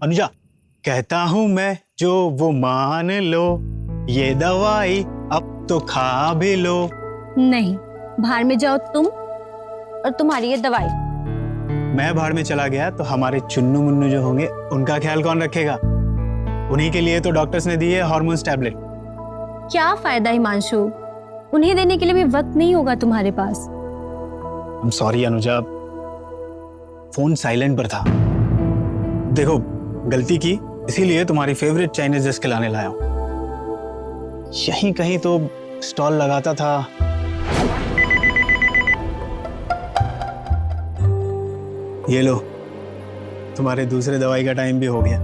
अनुजा, कहता हूँ मैं जो वो मान लो, ये दवाई अब तो खा भी लो। नहीं, बाहर में जाओ तुम और तुम्हारी ये दवाई। मैं बाहर में चला गया तो हमारे चुन्नू मुन्नू जो होंगे उनका ख्याल कौन रखेगा? उन्हीं के लिए तो डॉक्टर्स ने दी है हार्मोन्स टैबलेट। क्या फायदा हिमांशु, उन्हें देने के लिए भी वक्त नहीं होगा तुम्हारे पास। I am sorry Anuja, phone silent पर था। देखो, गलती की, इसीलिए तुम्हारी फेवरेट चाइनीज डिश खिलाने लाया हूं। यहीं कहीं तो स्टॉल लगाता था। ये लो, तुम्हारे दूसरे दवाई का टाइम भी हो गया।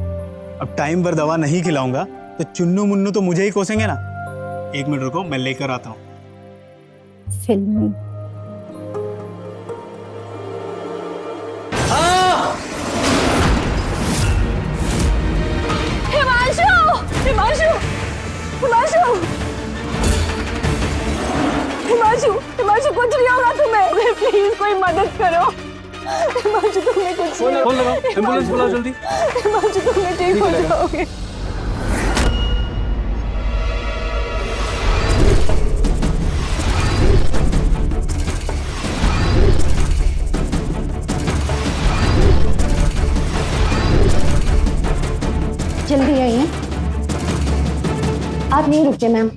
अब टाइम पर दवा नहीं खिलाऊंगा तो चुन्नू मुन्नू तो मुझे ही कोसेंगे ना। 1 मिनट रुको, मैं लेकर आता हूँ। फिल्मी। हिमांशु, हिमांशु, हिमांशु, हिमांशु, हिमांशु, कुछ नहीं होगा तुम्हें। प्लीज कोई मदद करो। हिमांशु, तुम्हें कुछ नहीं फोन लगाओ, एम्बुलेंस बुलाओ जल्दी। हिमांशु, तुम्हें ठीक हो जाओगे। जल्दी आइए, आप नहीं रुकते मैम।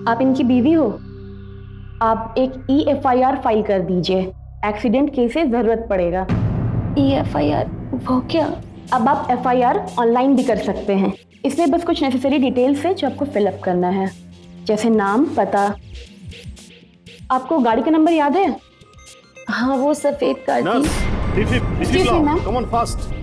आप इनकी बीवी हो? आप एक EFIR फाइल कर दीजिए, एक्सीडेंट केस से जरूरत पड़ेगा। EFIR वो क्या? अब आप FIR ऑनलाइन भी कर सकते हैं। इसमें बस कुछ नेसेसरी डिटेल्स है जो आपको फिलअप करना है, जैसे नाम, पता। आपको गाड़ी का नंबर याद है? हाँ, वो सफेद कार थी। जी मैम। Come on fast.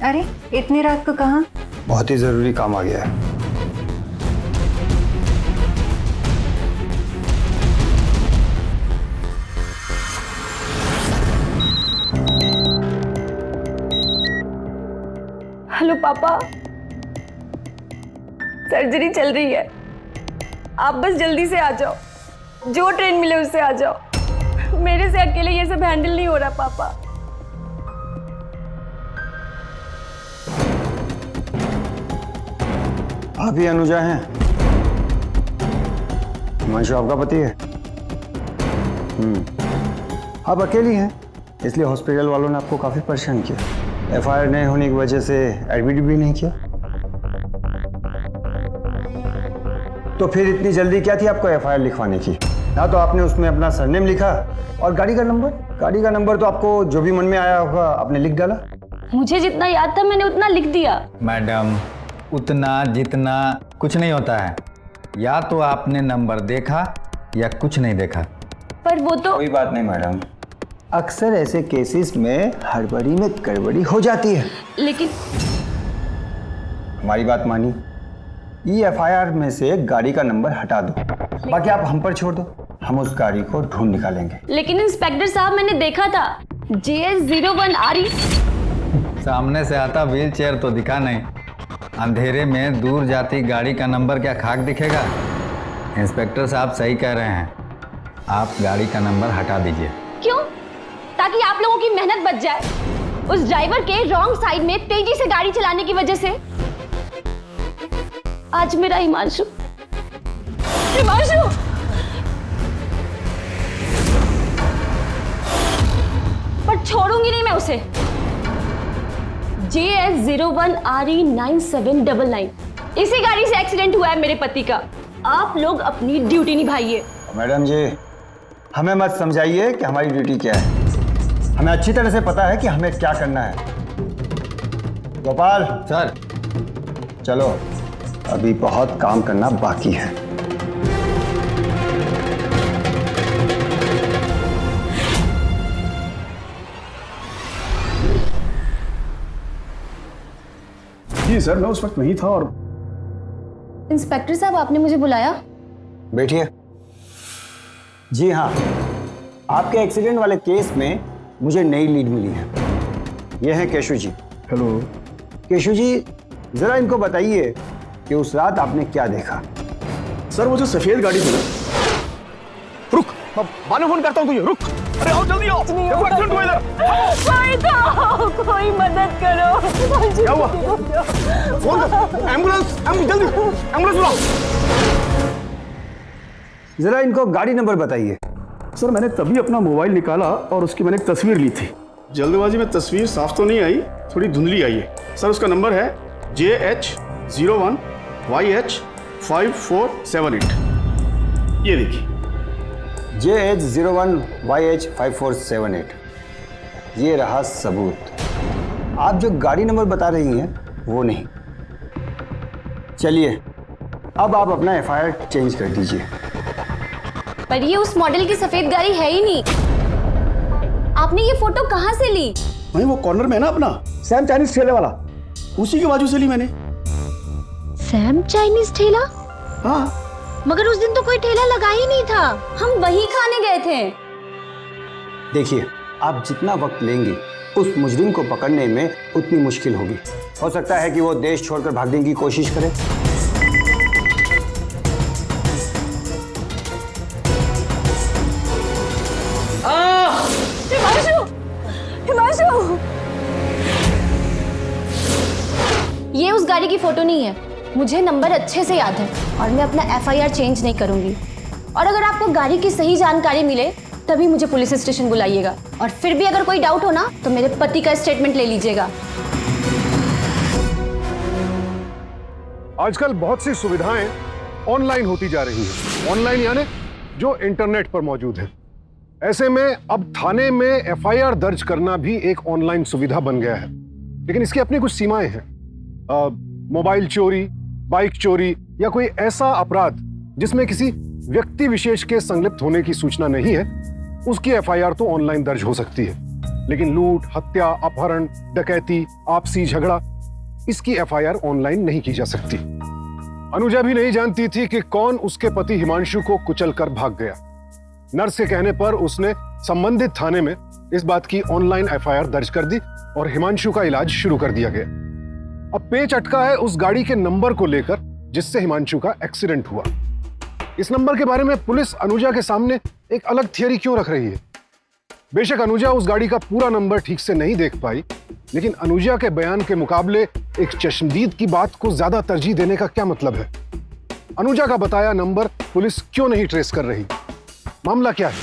अरे इतनी रात को कहाँ? बहुत ही जरूरी काम आ गया है। हेलो पापा, सर्जरी चल रही है। आप बस जल्दी से आ जाओ, जो ट्रेन मिले उससे आ जाओ। मेरे से अकेले ये सब हैंडल नहीं हो रहा पापा। आप ही अनुजा हैं? हिमांशु आपका पति है? आप अकेली हैं, इसलिए हॉस्पिटल वालों ने आपको काफी परेशान किया। FIR नहीं होने की वजह से एडमिट भी नहीं किया। तो फिर इतनी जल्दी क्या थी आपको FIR लिखवाने की? ना तो आपने उसमें अपना सरनेम लिखा और गाड़ी का नंबर तो आपको जो भी मन में आया होगा आपने लिख डाला। मुझे जितना याद था मैंने उतना लिख दिया। मैडम, उतना जितना कुछ नहीं होता है। या तो आपने नंबर देखा या कुछ नहीं देखा। पर वो तो कोई बात नहीं मैडम, अक्सर ऐसे केसेस में हड़बड़ी में गड़बड़ी हो जाती है। लेकिन हमारी बात मानिए, EFIR में से गाड़ी का नंबर हटा दो, बाकी आप हम पर छोड़ दो, हम उस गाड़ी को ढूंढ निकालेंगे। लेकिन इंस्पेक्टर साहब, मैंने देखा था JS01 RE। सामने से आता व्हील चेयर तो दिखा नहीं, अंधेरे में दूर जाती गाड़ी का नंबर क्या खाक दिखेगा? इंस्पेक्टर साहब सही कह रहे हैं, आप गाड़ी का नंबर हटा दीजिए। क्यों? ताकि आप लोगों की मेहनत बच जाए। उस ड्राइवर के रॉन्ग साइड में तेजी से गाड़ी चलाने की वजह से आज मेरा हिमांशु पर छोड़ूंगी नहीं मैं उसे। JS01RE9799 इसी गाड़ी से एक्सीडेंट हुआ है मेरे पति का। आप लोग अपनी ड्यूटी निभाइए। मैडम जी, हमें मत समझाइए कि हमारी ड्यूटी क्या है। हमें अच्छी तरह से पता है कि हमें क्या करना है। गोपाल सर। चलो, अभी बहुत काम करना बाकी है। जी सर, मैं उस वक्त नहीं था। और इंस्पेक्टर साहब, आपने मुझे बुलाया? बैठिए। जी हाँ, आपके एक्सीडेंट वाले केस में मुझे नई लीड मिली है। ये हैं केशु जी। हेलो। केशु जी, जरा इनको बताइए कि उस रात आपने क्या देखा। सर, वो जो सफेद गाड़ी थी ना। रुक, मैं बाद में फोन करता हूँ तुझे। रुक, अरे आओ जल्दी आओ। देखो एक्सीडेंट हुआ इधर। कोई मदद करो। क्या हुआ? फोन कर, एम्बुलेंस जल्दी, एम्बुलेंस बुलाओ। जरा इनको गाड़ी नंबर बताइए। सर, मैंने तभी अपना मोबाइल निकाला और उसकी मैंने एक तस्वीर ली थी। जल्दबाजी में तस्वीर साफ तो नहीं आई, थोड़ी धुंधली आई है। सर, उसका नंबर है JH01YH5478। ये देखिए। JH01YH5478। ये रहा सबूत। आप जो गाड़ी नंबर बता रही हैं वो नहीं। चलिए, अब आप अपना FIR चेंज कर दीजिए। पर ये उस मॉडल की सफेद गाड़ी है ही नहीं। आपने ये फोटो कहाँ से ली? वहीं वो कॉर्नर में है ना अपना सैम चाइनीज ठेले वाला, उसी के बाजू से ली मैंने। सैम चाइनीज ठेला? हाँ। मगर उस दिन तो कोई ठेला लगा ही नहीं था। हम वही खाने गए थे। देखिए, आप जितना वक्त लेंगे उस मुजरिम को पकड़ने में उतनी मुश्किल होगी। हो सकता है कि वो देश छोड़कर भागने की कोशिश करे। हिमांशु! ये उस गाड़ी की फोटो नहीं है। मुझे नंबर अच्छे से याद है और मैं अपना FIR चेंज नहीं करूंगी। और अगर आपको गाड़ी की सही जानकारी मिले तभी मुझे पुलिस स्टेशन बुलाइएगा। और फिर भी अगर कोई डाउट हो ना तो मेरे पति का स्टेटमेंट ले लीजिएगा। आजकल बहुत सी सुविधाएं ऑनलाइन होती जा रही हैं। ऑनलाइन यानी जो इंटरनेट पर मौजूद है। ऐसे में अब थाने में FIR दर्ज करना भी एक ऑनलाइन सुविधा बन गया है। लेकिन इसकी अपनी कुछ सीमाएं हैं। मोबाइल चोरी, बाइक चोरी या कोई ऐसा अपराध जिसमें किसी व्यक्ति विशेष के संलिप्त होने की सूचना नहीं है, उसकी FIR तो ऑनलाइन दर्ज हो सकती है। लेकिन लूट, हत्या, अपहरण, डकैती, आपसी झगड़ा, इसकी FIR ऑनलाइन नहीं की जा सकती। अनुजा भी नहीं जानती थी कि कौन उसके पति हिमांशु को कुचलकर भाग गया। नर्स के कहने पर उसने संबंधित थाने में इस बात की ऑनलाइन FIR दर्ज कर दी और हिमांशु का इलाज शुरू कर दिया गया। अब पेच अटका है उस गाड़ी के नंबर को लेकर जिससे हिमांशु का एक्सीडेंट हुआ। इस नंबर के बारे में पुलिस अनुजा के सामने एक अलग थियरी क्यों रख रही है? बेशक अनुजा उस गाड़ी का पूरा नंबर ठीक से नहीं देख पाई, लेकिन अनुजा के बयान के मुकाबले एक चश्मदीद की बात को ज्यादा तरजीह देने का क्या मतलब है? अनुजा का बताया नंबर पुलिस क्यों नहीं ट्रेस कर रही? मामला क्या है?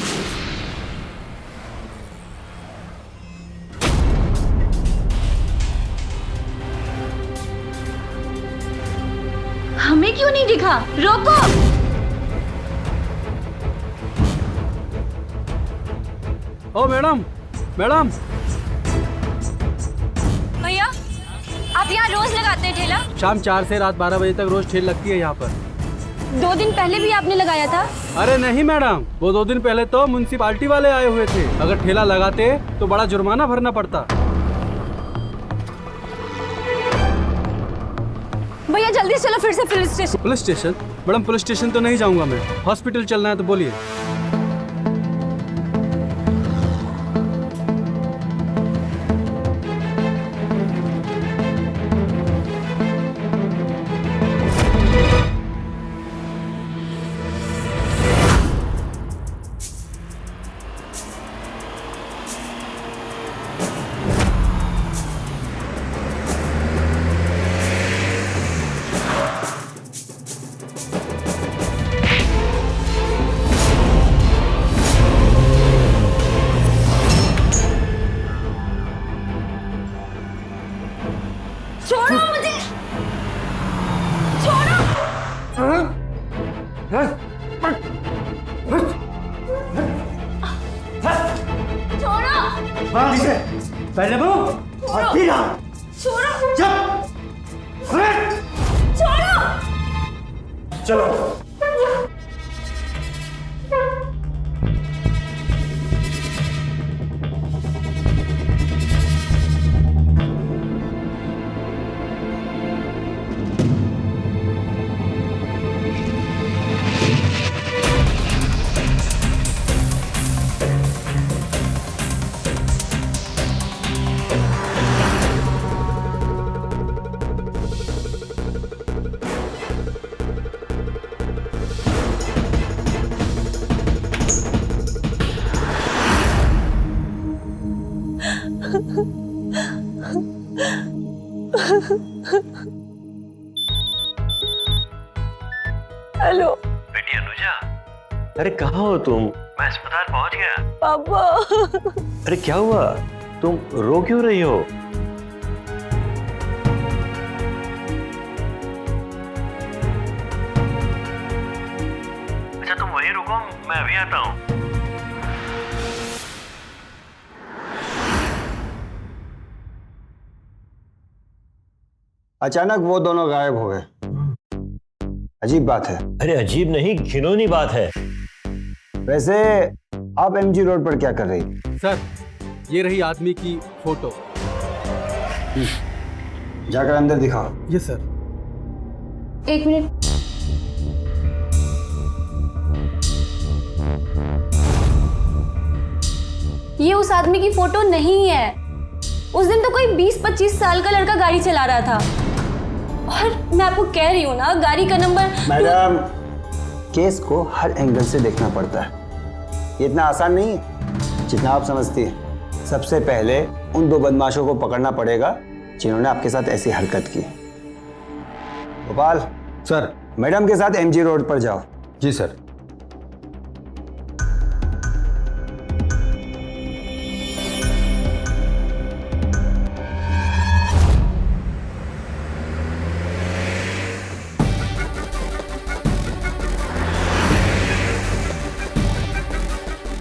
हमें क्यों नहीं दिखा? रोको! ओ मैडम, मैडम! भैया, आप यहाँ रोज लगाते हैं ठेला? शाम 4 से रात 12 बजे तक रोज ठेल लगती है यहाँ पर। 2 दिन पहले भी आपने लगाया था? अरे नहीं मैडम, वो 2 दिन पहले तो म्युनिसिपालिटी वाले आए हुए थे। अगर ठेला लगाते तो बड़ा जुर्माना भरना पड़ता। भैया जल्दी चलो फिर से police station. Police station? Madam police station तो नहीं जाऊंगा मैं, हॉस्पिटल चलना है तो बोलिए। बांध इसे। पहले मुंह और फिर हाथ। छोड़ो चुप। छोड़ो। चलो। हेलो बेटी अनुजा, अरे कहाँ हो तुम? मैं अस्पताल पहुंच गया। पापा। अरे क्या हुआ? तुम रो क्यों रही हो? अच्छा तुम वहीं रुको, मैं अभी आता हूँ। अचानक वो दोनों गायब हो गए। अजीब बात है। अरे अजीब नहीं, घिनौनी बात है। वैसे आप एमजी रोड पर क्या कर रही? सर ये रही आदमी की फोटो। जाकर अंदर दिखाओ। ये सर। एक मिनट। ये उस आदमी की फोटो नहीं है। उस दिन तो कोई 20-25 साल का लड़का गाड़ी चला रहा था। और मैं आपको कह रही हूँ ना, गाड़ी का नंबर। मैडम, केस को हर एंगल से देखना पड़ता है। ये इतना आसान नहीं है जितना आप समझती हैं। सबसे पहले उन 2 बदमाशों को पकड़ना पड़ेगा जिन्होंने आपके साथ ऐसी हरकत की। गोपाल सर। मैडम के साथ एमजी रोड पर जाओ। जी सर।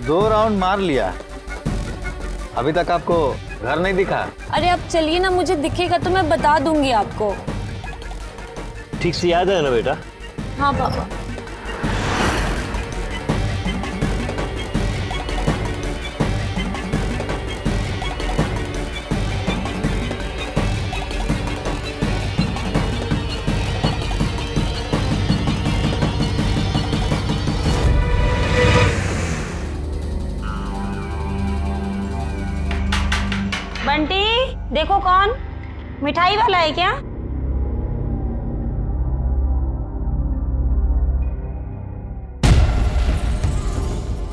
दो राउंड मार लिया, अभी तक आपको घर नहीं दिखा? अरे आप चलिए ना, मुझे दिखेगा तो मैं बता दूंगी आपको। ठीक से याद है ना बेटा? हाँ पापा। बंटी देखो कौन, मिठाई वाला है क्या?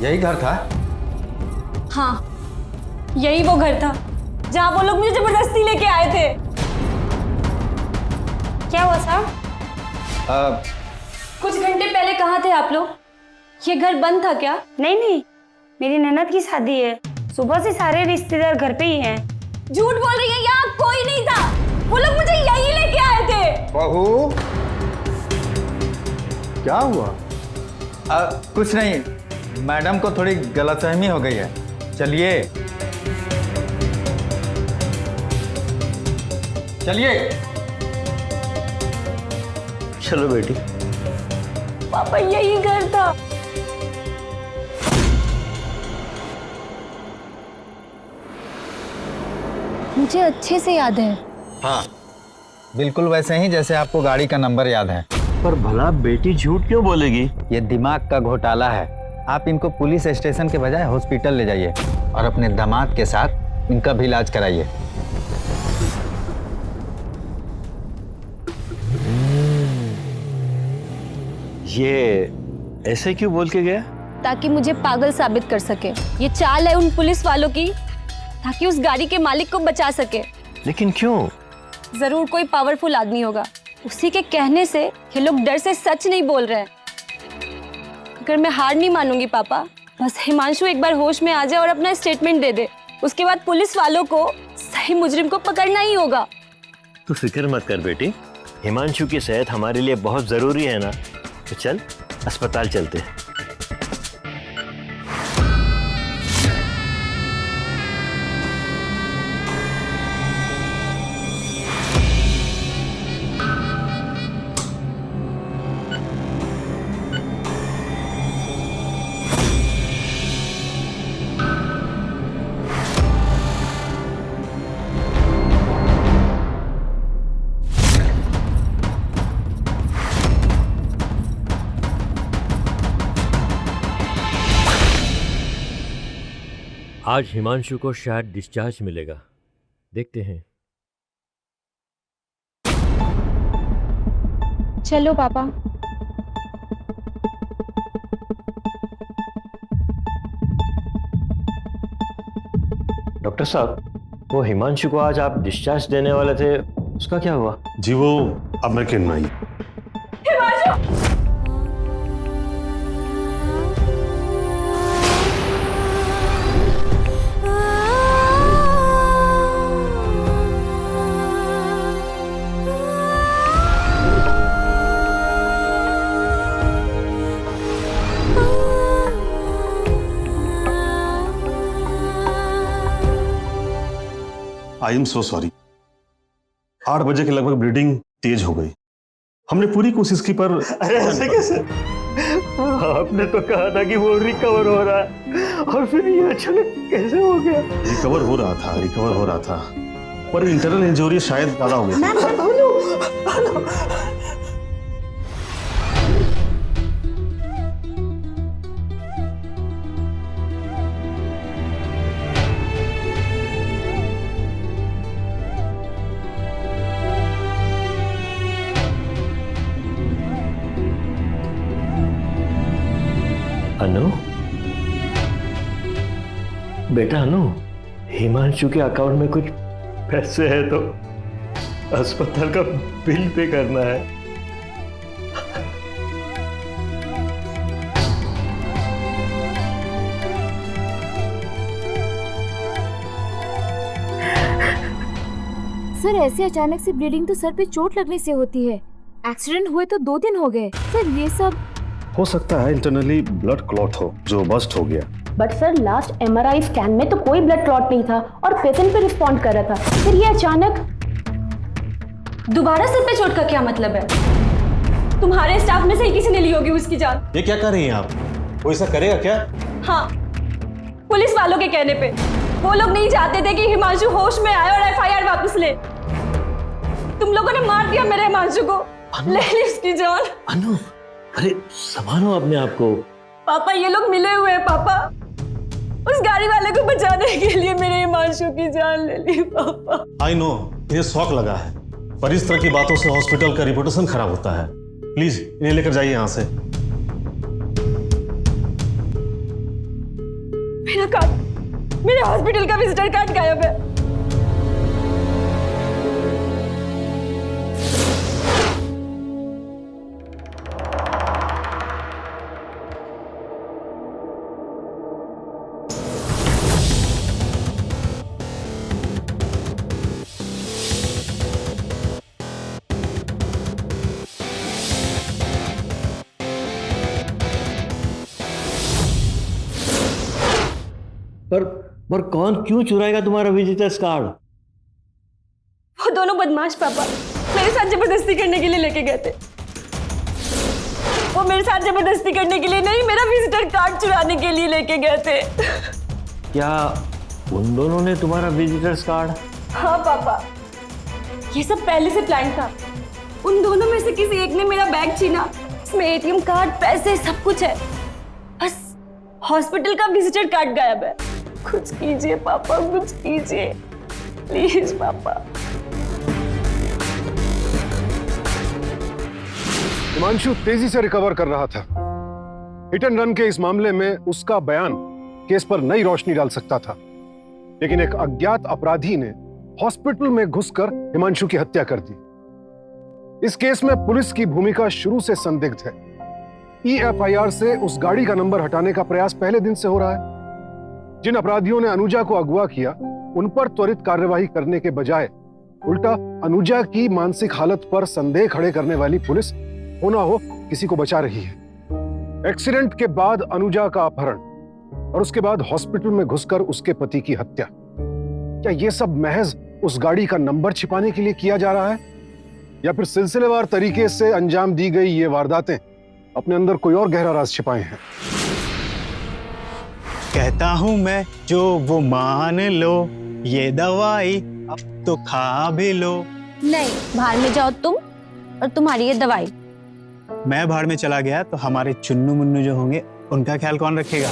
यही घर था? हाँ यही वो घर था जहाँ वो लोग मुझे जबरदस्ती लेके आए थे। क्या हुआ साहब? कुछ घंटे पहले कहाँ थे आप लोग? ये घर बंद था क्या? नहीं नहीं, मेरी ननद की शादी है, सुबह से सारे रिश्तेदार घर पे ही हैं। झूठ बोल रही है, यहाँ कोई नहीं था। वो लोग मुझे यही लेके आए थे। बहू, क्या हुआ? कुछ नहीं, मैडम को थोड़ी गलतफहमी हो गई है। चलिए चलिए। चलो बेटी। पापा यही घर था। मुझे अच्छे से याद है। हाँ बिल्कुल वैसे ही जैसे आपको गाड़ी का नंबर याद है। पर भला बेटी झूठ क्यों बोलेगी? ये दिमाग का घोटाला है। आप इनको पुलिस स्टेशन के बजाय हॉस्पिटल ले जाइए और अपने दामाद के साथ इनका भी इलाज कराइए। ये ऐसे क्यों बोल के गया? ताकि मुझे पागल साबित कर सके। ये चाल है उन पुलिस वालों की, ताकि उस गाड़ी के मालिक को बचा सके। लेकिन क्यों? जरूर कोई पावरफुल आदमी होगा, उसी के कहने से ये लोग डर से सच नहीं बोल रहे हैं। अगर मैं हार नहीं मानूंगी पापा, बस हिमांशु एक बार होश में आ जाए और अपना स्टेटमेंट दे दे, उसके बाद पुलिस वालों को सही मुजरिम को पकड़ना ही होगा। तू फिक्र मत कर बेटी, हिमांशु की सेहत हमारे लिए बहुत जरूरी है ना। तो चल अस्पताल चलते हैं। आज हिमांशु को शायद डिस्चार्ज मिलेगा, देखते हैं। चलो पापा। डॉक्टर साहब, वो हिमांशु को आज आप डिस्चार्ज देने वाले थे, उसका क्या हुआ? जी वो अमेरिकन में आई। I am so sorry. 8 बजे के लगभग ब्लीडिंग तेज हो गई। हमने पूरी कोशिश की पर अरे ऐसे कैसे? आपने तो कहा था कि वो रिकवर हो रहा है और फिर ये अचानक कैसे हो गया? रिकवर हो रहा था पर इंटरनल इंजरी शायद ज्यादा हो गई। अनु, बेटा अनु, हिमांशु के अकाउंट में कुछ पैसे है तो अस्पताल का बिल पे करना है। सर ऐसे अचानक से ब्लीडिंग तो सर पे चोट लगने से होती है। एक्सीडेंट हुए तो 2 दिन हो गए। सर ये सब हो सकता है इंटरनली ब्लड क्लॉट हो जो बस्ट हो गया। But sir last MRI scan में तो कोई ब्लड क्लॉट नहीं था और पेशेंट पे रिस्पॉन्ड कर रहा था। फिर ये अचानक दोबारा सिर पे चोट का क्या मतलब है? तुम्हारे स्टाफ में से ही किसी ने ली होगी उसकी जान। ये क्या कर रही हैं आप? कोई ऐसा करेगा क्या? हाँ, पुलिस वालों के कहने पे। वो लोग नहीं चाहते थे कि हिमांशु होश में आए और FIR वापस ले। तुम लोगों ने मार दिया मेरे हिमांशु को, ले ली उसकी जान। अनु, अरे संभालो अपने आप को। पापा ये लोग मिले हुए हैं पापा। उस गाड़ी वाले को बचाने के लिए मेरे हिमांशु की जान ले ली पापा। आई नो, इन्हें शौक लगा है पर इस तरह की बातों से हॉस्पिटल का रिपुटेशन खराब होता है। प्लीज इन्हें लेकर जाइए यहाँ से। मेरा कार्ड, मेरे हॉस्पिटल का विजिटर कार्ड गायब है। पर कौन क्यों चुराएगा तुम्हारा विजिटर्स कार्ड? वो दोनों बदमाश पापा मेरे साथ जबरदस्ती करने के लिए लेके गए थे। वो मेरे साथ जबरदस्ती करने के लिए नहीं, मेरा विजिटर कार्ड चुराने के लिए लेके गए थे। क्या उन दोनों ने तुम्हारा विजिटर्स कार्ड? हाँ पापा, ये सब पहले से प्लान था। उन दोनों में से किसी एक ने मेरा बैग छीना। इसमें ATM कार्ड, पैसे, सब कुछ है। बस हॉस्पिटल का विजिटर कार्ड गायब है। कुछ कीजिए पापा, कुछ कीजिए प्लीज पापा। हिमांशु तेजी से रिकवर कर रहा था। हिट एंड रन के इस मामले में उसका बयान केस पर नई रोशनी डाल सकता था, लेकिन एक अज्ञात अपराधी ने हॉस्पिटल में घुसकर हिमांशु की हत्या कर दी। इस केस में पुलिस की भूमिका शुरू से संदिग्ध है। EFIR से उस गाड़ी का नंबर हटाने का प्रयास पहले दिन से हो रहा है। जिन अपराधियों ने अनुजा को अगवा किया, उन पर त्वरित कार्यवाही करने के बजाय उल्टा अनुजा की मानसिक हालत पर संदेह खड़े करने वाली पुलिस हो ना हो किसी को बचा रही है। एक्सीडेंट के बाद अनुजा का अपहरण और उसके बाद हॉस्पिटल में घुसकर उसके पति की हत्या, क्या यह सब महज उस गाड़ी का नंबर छिपाने के लिए किया जा रहा है, या फिर सिलसिलेवार तरीके से अंजाम दी गई ये वारदातें अपने अंदर कोई और गहरा राज छिपाए हैं? कहता हूं मैं जो वो मान लो, ये दवाई अब तो खा भी लो। नहीं, बाहर में जाओ तुम और तुम्हारी ये दवाई। मैं बाहर में चला गया तो हमारे चुन्नू मुन्नू जो होंगे उनका ख्याल कौन रखेगा?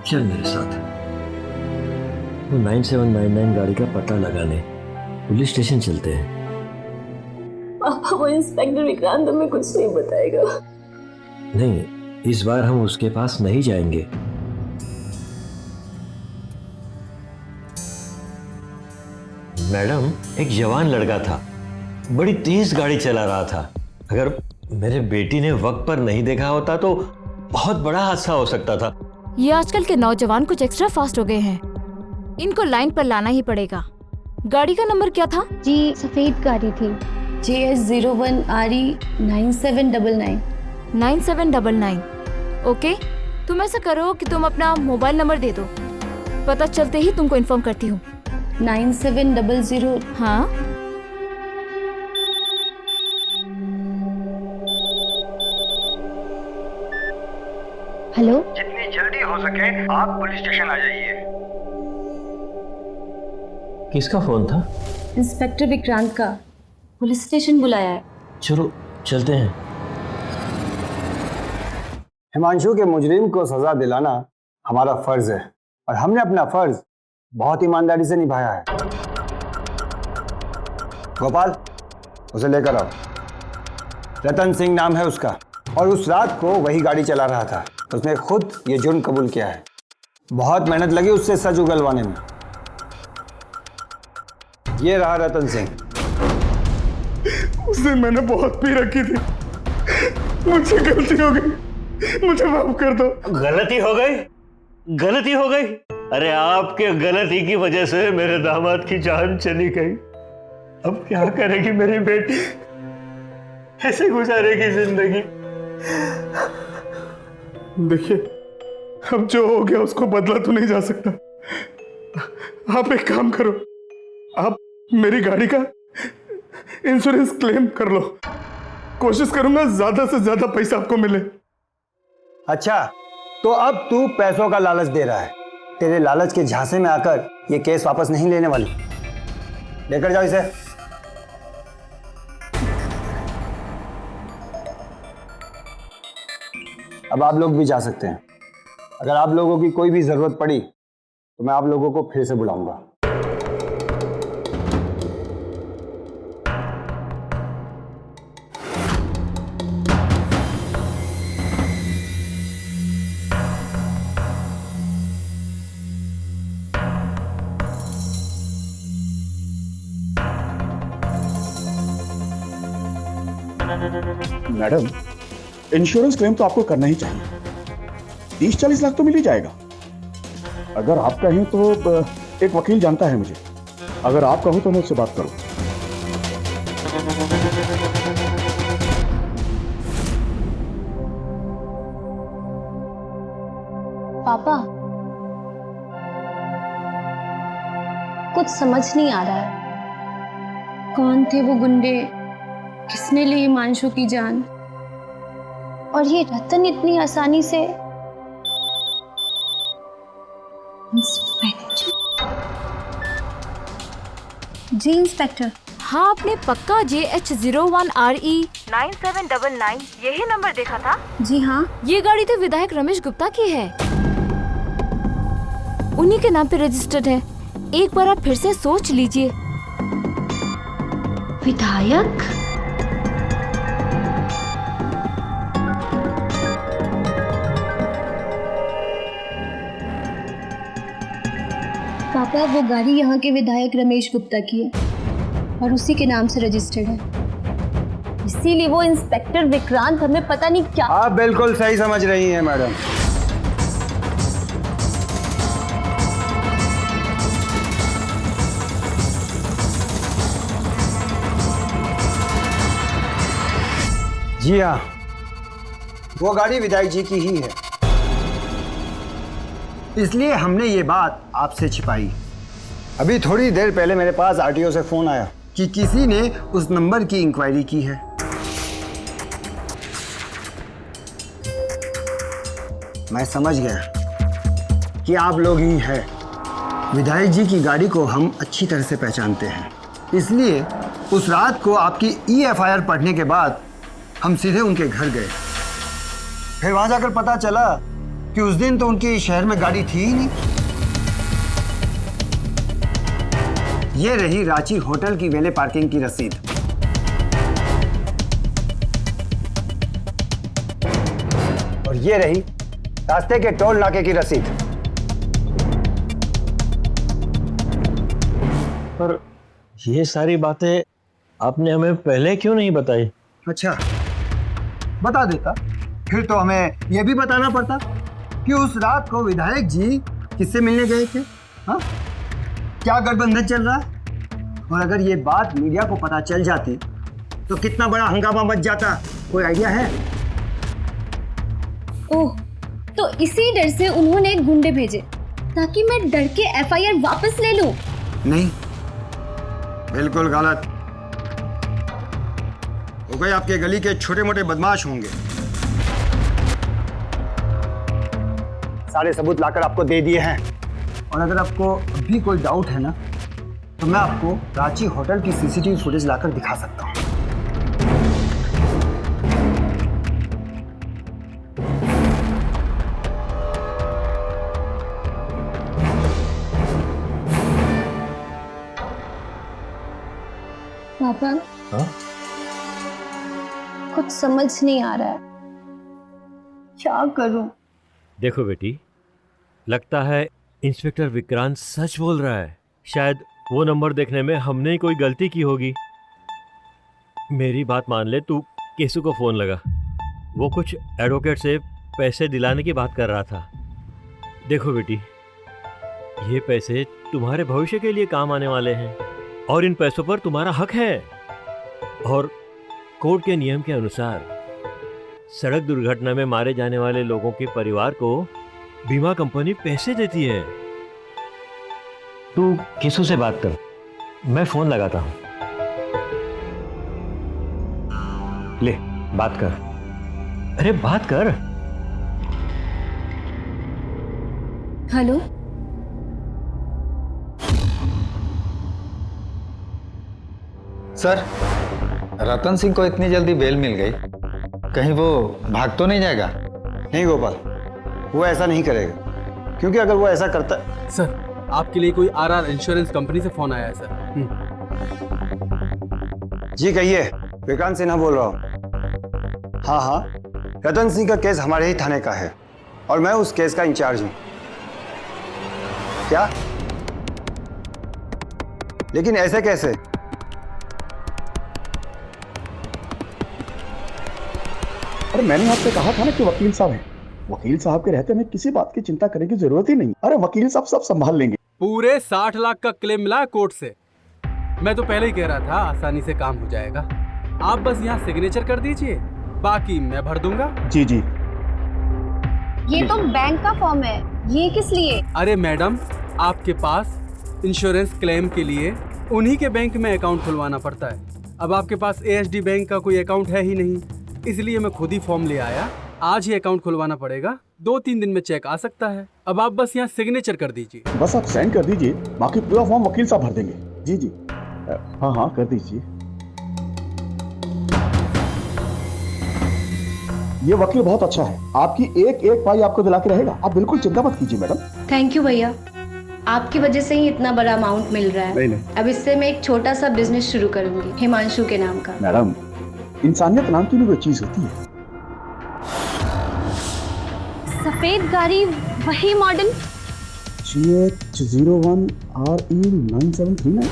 चल मेरे साथ। वो 9799 गाड़ी का पता लगाने पुलिस स्टेशन चलते हैं। पापा वो इंस्पेक्टर विक्रांत हमें कुछ नहीं बताएगा। नहीं, इस बार हम उसके पास नहीं जाएंगे। मैडम, एक जवान लड़का था, बड़ी तेज गाड़ी चला रहा था। अगर मेरे बेटी ने वक्त पर नहीं देखा होता तो बहुत बड़ा हादसा हो सकता था। ये आजकल के नौजवान कुछ एक्स्ट्रा फास्ट हो गए हैं, इनको लाइन पर लाना ही पड़ेगा। गाड़ी का नंबर क्या था? जी सफेद गाड़ी थी, JS01 RE 9799। 9799। ओके, तुम ऐसा करो कि तुम अपना मोबाइल नंबर दे दो, पता चलते ही तुमको इन्फॉर्म करती हूँ। 9700। हाँ, हेलो। जितनी जल्दी हो सके आप पुलिस स्टेशन आ जाइए। किसका फोन था? इंस्पेक्टर विक्रांत का, पुलिस स्टेशन बुलाया है। चलो चलते हैं। हिमांशु के मुजरिम को सजा दिलाना हमारा फर्ज है और हमने अपना फर्ज बहुत ईमानदारी से निभाया है। गोपाल, उसे लेकर आओ। रतन सिंह नाम है उसका और उस रात को वही गाड़ी चला रहा था। उसने खुद ये जुर्म कबूल किया है। बहुत मेहनत लगी उससे सच उगलवाने में। ये रहा रतन सिंह। उससे मैंने बहुत पी रखी थी, मुझसे गलती हो गई, मुझे माफ कर दो। गलती हो गई? गलती हो गई? अरे आपके गलती की वजह से मेरे दामाद की जान चली गई। अब क्या करेगी मेरी बेटी? कैसे गुजारेगी जिंदगी? देखिए, अब जो हो गया उसको बदला तो नहीं जा सकता। आप एक काम करो, आप मेरी गाड़ी का इंश्योरेंस क्लेम कर लो। कोशिश करूंगा ज्यादा से ज्यादा पैसा आपको मिले। अच्छा, तो अब तू पैसों का लालच दे रहा है। तेरे लालच के झांसे में आकर ये केस वापस नहीं लेने वाली। लेकर जाओ इसे। अब आप लोग भी जा सकते हैं। अगर आप लोगों की कोई भी जरूरत पड़ी तो मैं आप लोगों को फिर से बुलाऊंगा। मैडम, इंश्योरेंस क्लेम तो आपको करना ही चाहिए। 30-40 लाख तो मिल ही जाएगा। अगर आप कहें तो एक वकील जानता है मुझे, अगर आप कहो तो मैं उससे बात करूं। पापा, कुछ समझ नहीं आ रहा है। कौन थे वो गुंडे? किसने ली हिमांशु की जान? और ये रतन इतनी आसानी से। इंस्पेक्टर? जी इंस्पेक्टर। हाँ, आपने पक्का JH01 RE 9799 यही नंबर देखा था? जी हाँ। ये गाड़ी तो विधायक रमेश गुप्ता की है, उन्हीं के नाम पे रजिस्टर्ड है। एक बार आप फिर से सोच लीजिए। विधायक? पापा, वो गाड़ी यहाँ के विधायक रमेश गुप्ता की है और उसी के नाम से रजिस्टर्ड है। इसीलिए वो इंस्पेक्टर विक्रांत हमें पता नहीं क्या। आप बिल्कुल सही समझ रही हैं मैडम। जी हाँ, वो गाड़ी विधायक जी की ही है, इसलिए हमने ये बात आपसे छिपाई। अभी थोड़ी देर पहले मेरे पास आरटीओ से फोन आया कि किसी ने उस नंबर की इंक्वायरी की है। मैं समझ गया कि आप लोग ही हैं। विधायक जी की गाड़ी को हम अच्छी तरह से पहचानते हैं, इसलिए उस रात को आपकी EFIR पढ़ने के बाद हम सीधे उनके घर गए। फिर वहां जाकर पता चला कि उस दिन तो उनकी शहर में गाड़ी थी ही नहीं। ये रही रांची होटल की वेले पार्किंग की रसीद। और ये रही रास्ते के टोल नाके की रसीद। पर ये सारी बातें आपने हमें पहले क्यों नहीं बताई? अच्छा, बता देता फिर तो हमें यह भी बताना पड़ता कि उस रात को विधायक जी किससे मिलने गए थे। हाँ, क्या गठबंधन चल रहा है, और अगर ये बात मीडिया को पता चल जाती तो कितना बड़ा हंगामा मच जाता, कोई आइडिया है? ओह, तो इसी डर से उन्होंने गुंडे भेजे ताकि मैं डर के एफआईआर वापस ले लूं। नहीं, बिल्कुल गलत। वो कोई आपके गली के छोटे मोटे बदमाश होंगे। सारे सबूत लाकर आपको दे दिए हैं, और अगर आपको अभी कोई डाउट है ना, तो मैं आपको रांची होटल की सीसीटीवी फुटेज लाकर दिखा सकता हूँ। पापा, हाँ? कुछ समझ नहीं आ रहा है, क्या करूं? देखो बेटी, लगता है इंस्पेक्टर विक्रांत सच बोल रहा है। शायद वो नंबर देखने में हमने ही कोई गलती की होगी। मेरी बात मान ले, तू केसु को फोन लगा। वो कुछ एडवोकेट से पैसे दिलाने की बात कर रहा था। देखो बेटी, ये पैसे तुम्हारे भविष्य के लिए काम आने वाले हैं, और इन पैसों पर तुम्हारा हक है। और कोर्ट के नियम के अनुसार सड़क दुर्घटना में मारे जाने वाले लोगों के परिवार को बीमा कंपनी पैसे देती है। तू किसू से बात कर, मैं फोन लगाता हूं। ले, बात कर। अरे बात कर। हेलो, सर, रतन सिंह को इतनी जल्दी बेल मिल गई, कहीं वो भाग तो नहीं जाएगा? नहीं गोपाल, वो ऐसा नहीं करेगा, क्योंकि अगर वो ऐसा करता। सर, आपके लिए कोई आरआर इंश्योरेंस कंपनी से फोन आया है सर। जी कहिए, विक्रांत सिन्हा बोल रहा हूँ। हाँ हाँ, रतन सिंह का केस हमारे ही थाने का है, और मैं उस केस का इंचार्ज हूँ। क्या? लेकिन ऐसे कैसे? अरे मैंने आपसे कहा था ना कि वकील साहब हैं। वकील साहब के रहते में किसी बात की चिंता करने की जरूरत ही नहीं। अरे वकील साहब सब संभाल लेंगे। पूरे 60 लाख का क्लेम मिला कोर्ट से। मैं तो पहले ही कह रहा था आसानी से काम हो जाएगा। आप बस यहाँ सिग्नेचर कर दीजिए, बाकी मैं भर दूंगा। जी जी। ये तो बैंक का फॉर्म है, ये किस लिए? अरे मैडम, आपके पास इंश्योरेंस क्लेम के लिए उन्हीं के बैंक में अकाउंट खुलवाना पड़ता है। अब आपके पास एएसडी बैंक का कोई अकाउंट है ही नहीं, इसलिए मैं खुद ही फॉर्म ले आया। आज ही अकाउंट खुलवाना पड़ेगा, 2-3 दिन में चेक आ सकता है। अब आप बस यहाँ सिग्नेचर कर दीजिए। बस आप साइन कर दीजिए, बाकी पूरा फॉर्म वकील साहब भर देंगे। जी जी, हाँ हाँ कर दीजिए। ये वकील बहुत अच्छा है, आपकी एक एक पाई आपको दिला के रहेगा। आप बिल्कुल चिंता मत कीजिए मैडम। थैंक यू भैया, आपकी वजह से ही इतना बड़ा अमाउंट मिल रहा है। नहीं। अब इससे मैं एक छोटा सा बिजनेस शुरू करूंगी, हिमांशु के नाम का। मैडम, इंसानियत नाम की भी कोई चीज होती है। सफेद गाड़ी, वही मॉडल? GH01 RE9739।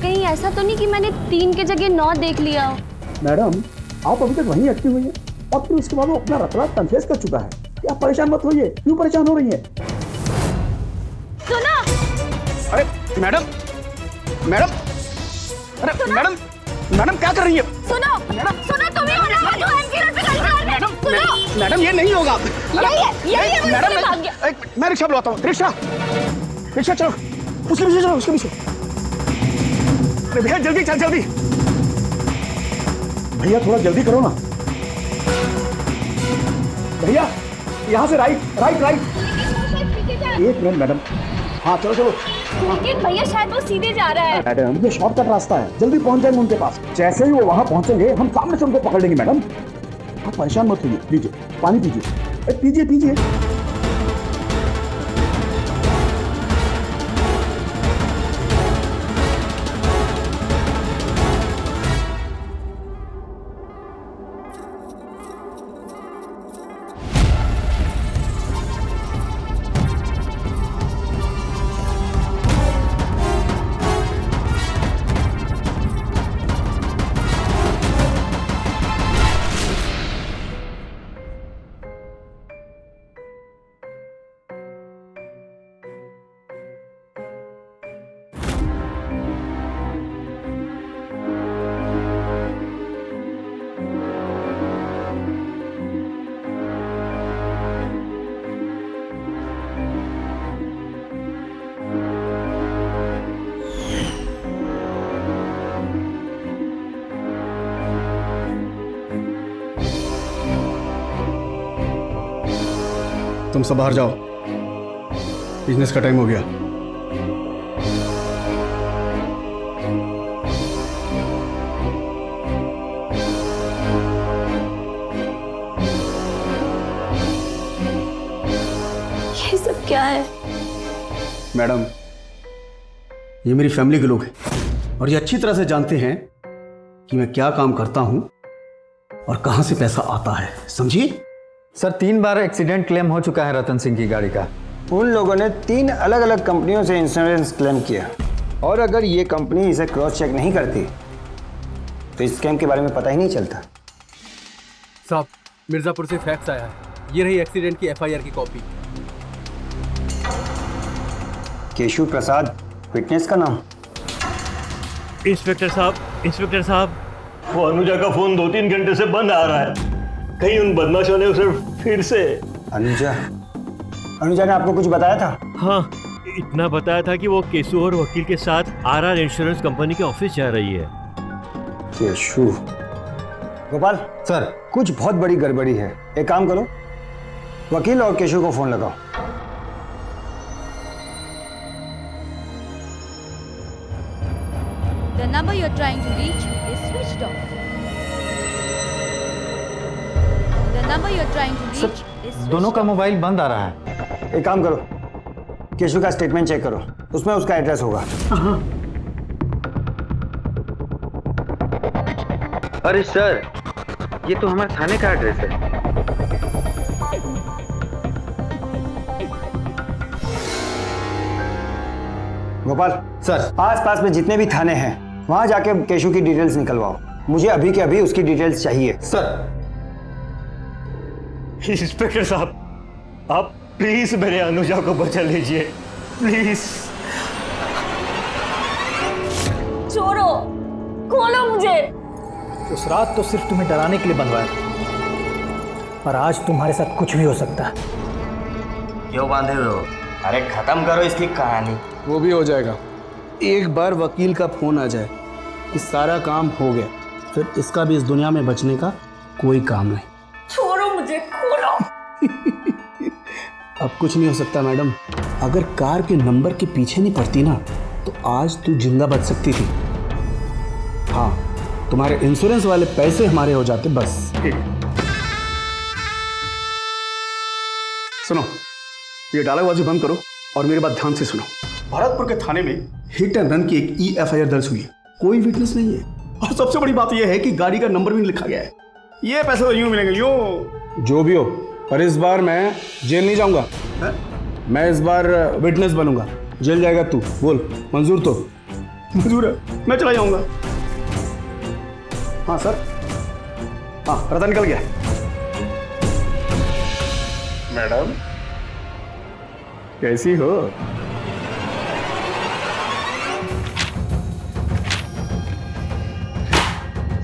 कहीं ऐसा तो नहीं कि मैंने 3 के जगह 9 देख लिया हो? मैडम, आप अभी तक वहीं अटकी हुई हैं, और फिर उसके बाद वो अपना रतलाट कन्फेस कर चुका है। क्या परेशान मत होइए, क्यों परेशान हो रही है? सुनो! अरे मैडम, मैडम, अरे मैडम, मैडम क्या कर रही है? सुनो! सुनो, तुम ही हो ना जो एमजी रोड पे गाड़ी चला रहे हो? सुनो! मैडम ये नहीं होगा। यही है, मैडम मैं रिक्शा बुलाता हूँ। रिक्शा चलो, उसके पीछे चलो, उसके पीछे। अरे भैया जल्दी चल, जल्दी भैया, थोड़ा जल्दी करो ना भैया। यहाँ से राइट राइट राइट। एक मिनट मैडम, हाँ चलो चलो। लेकिन भैया शायद वो सीधे जा रहा है। मैडम ये शॉर्टकट रास्ता है, जल्दी पहुंच जाएंगे उनके पास। जैसे ही वो वहां पहुंचेंगे हम सामने से उनको पकड़ लेंगे। मैडम आप परेशान मत होइए, लीजिए पानी पीजिए। पीजिए पीजिए। तुम सब बाहर जाओ, बिजनेस का टाइम हो गया। ये सब क्या है? मैडम, ये मेरी फैमिली के लोग हैं और ये अच्छी तरह से जानते हैं कि मैं क्या काम करता हूं और कहां से पैसा आता है, समझिए? सर 3 बार एक्सीडेंट क्लेम हो चुका है रतन सिंह की गाड़ी का। उन लोगों ने 3 अलग अलग कंपनियों से इंश्योरेंस क्लेम किया और अगर ये कंपनी इसे क्रॉस चेक नहीं करती तो इस स्कैम के बारे में पता ही नहीं चलता। साहब, मिर्जापुर से फैक्स आया है, ये रही एक्सीडेंट की FIR की कॉपी। केशव प्रसाद, विटनेस का नाम? इंस्पेक्टर साहब, वो अनुजा का फोन 2-3 घंटे से बंद आ रहा है। कहीं उन बदमाशों ने उसे फिर से। अनुजा ने आपको कुछ बताया था? हाँ, इतना बताया था कि वो केशु और वकील के साथ RR इंश्योरेंस कंपनी के ऑफिस जा रही है। केशु। गोपाल सर, कुछ बहुत बड़ी गड़बड़ी है। एक काम करो, वकील और केशु को फोन लगाओ। The number you're trying to reach is switched off. The number you're trying to reach is switched दोनों का off. मोबाइल बंद आ रहा है। एक काम करो, केशु का स्टेटमेंट चेक करो, उसमें उसका एड्रेस होगा। अरे सर, ये तो हमारे थाने का एड्रेस है। गोपाल सर, आस-पास में जितने भी थाने हैं वहां जाके केशु की डिटेल्स निकलवाओ। मुझे अभी के अभी उसकी डिटेल्स चाहिए। सर। इंस्पेक्टर साहब, आप प्लीज मेरे अनुजा को बचा लीजिए, प्लीज। चोरो, खोलो मुझे। उस रात तो सिर्फ तुम्हें डराने के लिए बनवाया था, पर आज तुम्हारे साथ कुछ भी हो सकता है। क्यों बांधे हुए हो? अरे खत्म करो इसकी कहानी। वो भी हो जाएगा। एक बार वकील का फोन आ जाए कि सारा काम हो गया, फिर इसका भी इस दुनिया में बचने का कोई काम नहीं। छोड़ो मुझे, खोलो। अब कुछ नहीं हो सकता मैडम। अगर कार के नंबर के पीछे नहीं पड़ती ना तो आज तू जिंदा बच सकती थी। हाँ, तुम्हारे इंश्योरेंस वाले पैसे हमारे हो जाते बस। सुनो, ये डालाबाजी बंद करो और मेरी बात ध्यान से सुनो। भरतपुर के थाने में हिट एंड रन की एक FIR दर्ज हुई है। कोई विटनेस नहीं है और सबसे बड़ी बात यह है कि गाड़ी का नंबर भी नहीं लिखा गया है। ये पैसे तो यूं मिलेंगे, यूं। जो भी हो, पर इस बार मैं जेल नहीं जाऊंगा। मैं इस बार विटनेस बनूंगा। जेल जाएगा तू, बोल मंजूर? तो मंजूर है, मैं चला जाऊंगा। हाँ सर, हाँ पता निकल गया। मैडम कैसी हो?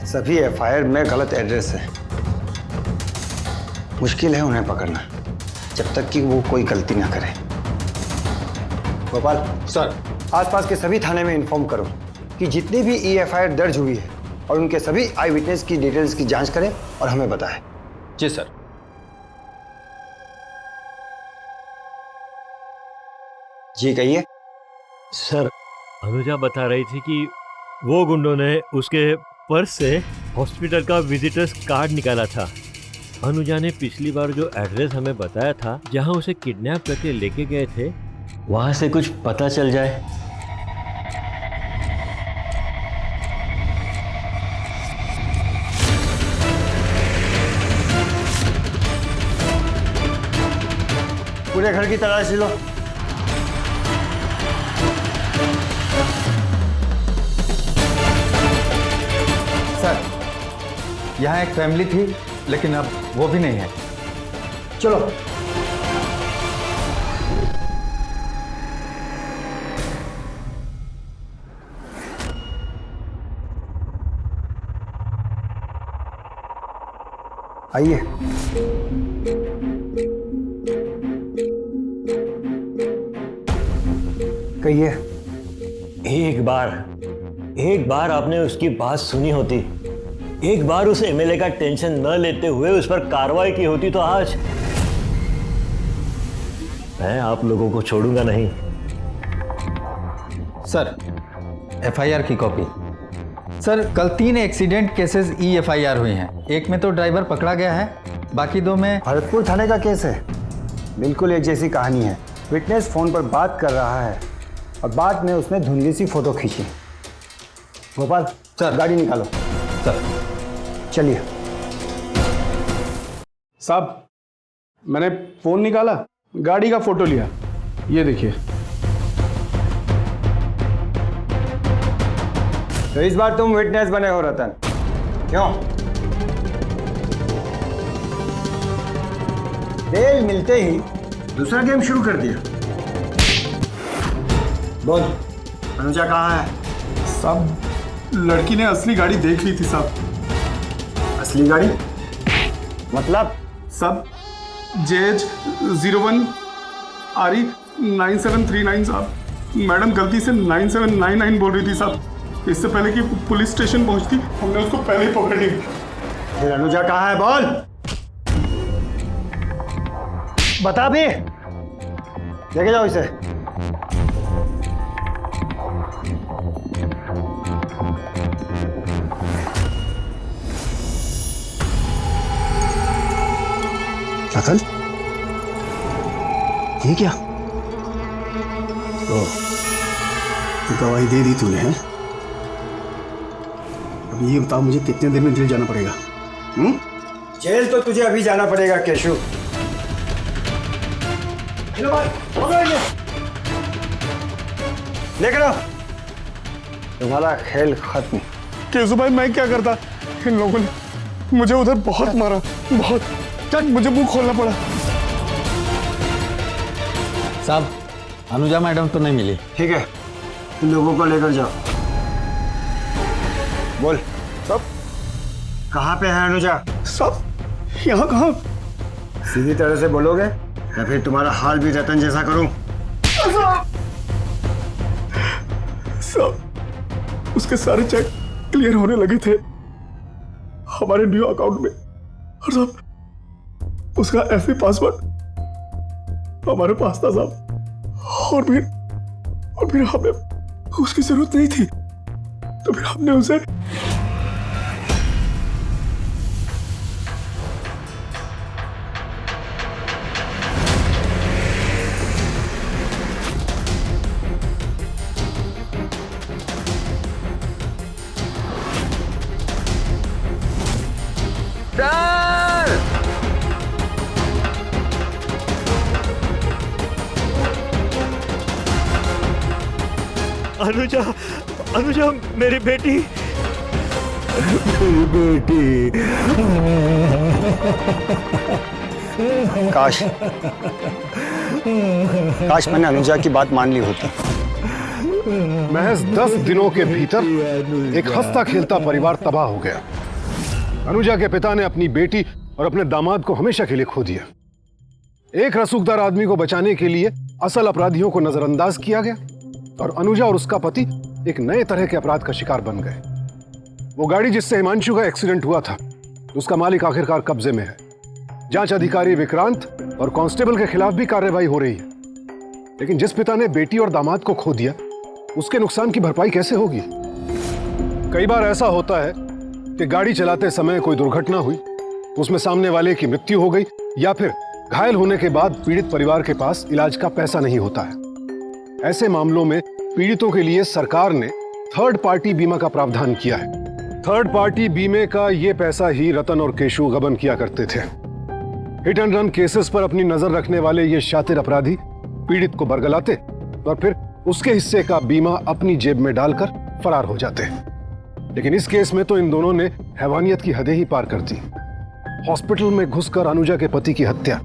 सभी FIR में गलत एड्रेस है। मुश्किल है उन्हें पकड़ना जब तक कि वो कोई गलती ना करे। गोपाल सर, आसपास के सभी थाने में इन्फॉर्म करो कि जितनी भी FIR दर्ज हुई है और उनके सभी आई विटनेस की डिटेल्स की जांच करें और हमें बताएं। जी सर। जी कहिए। सर, अनुजा बता रही थी कि वो गुंडों ने उसके पर्स से हॉस्पिटल का विजिटर्स कार्ड निकाला था अनुजा ने पिछली बार जो एड्रेस हमें बताया था, जहां उसे किडनैप करके लेके गए थे, वहां से कुछ पता चल जाए। पूरे घर की तलाश लो। सर, यहाँ एक फैमिली थी, लेकिन अब वो भी नहीं है। चलो। आइए। कहिए। एक बार आपने उसकी बात सुनी होती, एक बार उस एमएलए का टेंशन न लेते हुए उस पर कार्रवाई की होती, तो आज मैं आप लोगों को छोड़ूंगा नहीं। सर, एफआईआर की कॉपी। सर, कल 3 एक्सीडेंट केसेस EFIR हुई हैं। एक में तो ड्राइवर पकड़ा गया है, बाकी 2 में भरतपुर थाने का केस है। बिल्कुल एक जैसी कहानी है। विटनेस फोन पर बात कर रहा है और बाद में उसने धुंधली सी फोटो खींची। गोपाल, सर, गाड़ी निकालो। सर, चलिए। साहब, मैंने फोन निकाला, गाड़ी का फोटो लिया, ये देखिए। तो इस बार तुम विटनेस बने हो रतन, क्यों? बेल मिलते ही दूसरा गेम शुरू कर दिया। बोल, अनुजा कहाँ है? साहब, लड़की ने असली गाड़ी देख ली थी साहब। असली गाड़ी मतलब? साहब, JH 01 RE 9739 साहब। मैडम गलती से 9799 बोल रही थी साहब। इससे पहले कि पुलिस स्टेशन पहुंचती, हमने उसको पहले ही पकड़ लिया। फिर अनुजा कहाँ है? बोल, बता भी। लेके जाओ इसे। रतन, ये क्या? गवाही दे दी तूने, हैं? अब ये बताओ मुझे कितने देर में जेल जाना पड़ेगा? जेल तो तुझे अभी जाना पड़ेगा केशु। लेकर आओ। तुम्हारा खेल खत्म। केशु भाई, मैं क्या करता? इन लोगों ने मुझे उधर बहुत मारा, बहुत। मुझे मुंह खोलना पड़ा। साहब, अनुजा मैडम तो नहीं मिली। ठीक है, इन लोगों को लेकर जाओ। बोल सब, कहाँ पे है अनुजा? सब यहाँ कहाँ? सीधी तरह से बोलोगे या फिर तुम्हारा हाल भी रतन जैसा करूं? सब, उसके सारे चेक क्लियर होने लगे थे हमारे न्यू अकाउंट में, और सब उसका FA पासवर्ड हमारे पास था साहब। और फिर हमें उसकी जरूरत नहीं थी, तो फिर हमने उसे अनुजा, अनुजा मेरी बेटी, काश मैंने अनुजा की बात मान ली होती। महज 10 दिनों के भीतर एक हंसता खेलता परिवार तबाह हो गया। अनुजा के पिता ने अपनी बेटी और अपने दामाद को हमेशा के लिए खो दिया। एक रसूखदार आदमी को बचाने के लिए असल अपराधियों को नजरअंदाज किया गया और अनुजा और उसका पति एक नए तरह के अपराध का शिकार बन गए। वो गाड़ी जिससे हिमांशु का एक्सीडेंट हुआ था, उसका मालिक आखिरकार कब्जे में है। जांच अधिकारी विक्रांत और कांस्टेबल के खिलाफ भी कार्रवाई हो रही है। लेकिन जिस पिता ने बेटी और दामाद को खो दिया, उसके नुकसान की भरपाई कैसे होगी? कई बार ऐसा होता है कि गाड़ी चलाते समय कोई दुर्घटना हुई उसमें सामने वाले की मृत्यु हो गई या फिर घायल होने के बाद पीड़ित परिवार के पास इलाज का पैसा नहीं होता है। ऐसे मामलों में पीड़ितों के लिए सरकार ने थर्ड पार्टी बीमा का प्रावधान किया है। थर्ड पार्टी बीमे का ये पैसा ही रतन और केशु गबन किया करते थे। हिट एंड रन केसेस पर अपनी नजर रखने वाले ये शातिर अपराधी पीड़ित को बरगलाते और फिर उसके हिस्से का बीमा अपनी जेब में डालकर फरार हो जाते। लेकिन इस केस में तो इन दोनों ने हैवानियत की हदें ही पार कर दी। हॉस्पिटल में घुसकर अनुजा के पति की हत्या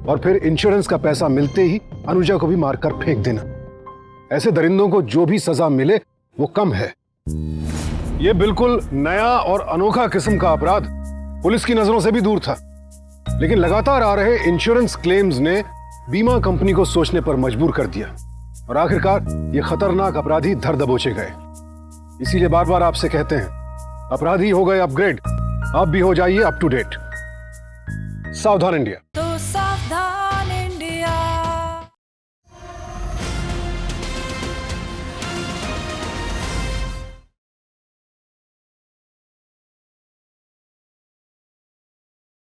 और फिर इंश्योरेंस का पैसा मिलते ही अनुजा को भी मारकर फेंक देना। ऐसे दरिंदों को जो भी सजा मिले वो कम है। ये बिल्कुल नया और अनोखा किस्म का अपराध पुलिस की नजरों से भी दूर था, लेकिन लगातार आ रहे इंश्योरेंस क्लेम्स ने बीमा कंपनी को सोचने पर मजबूर कर दिया और आखिरकार ये खतरनाक अपराधी धर दबोचे गए। इसीलिए बार बार आपसे कहते हैं, अपराधी हो गए अपग्रेड, आप भी हो जाइए अप टू डेट। सावधान इंडिया।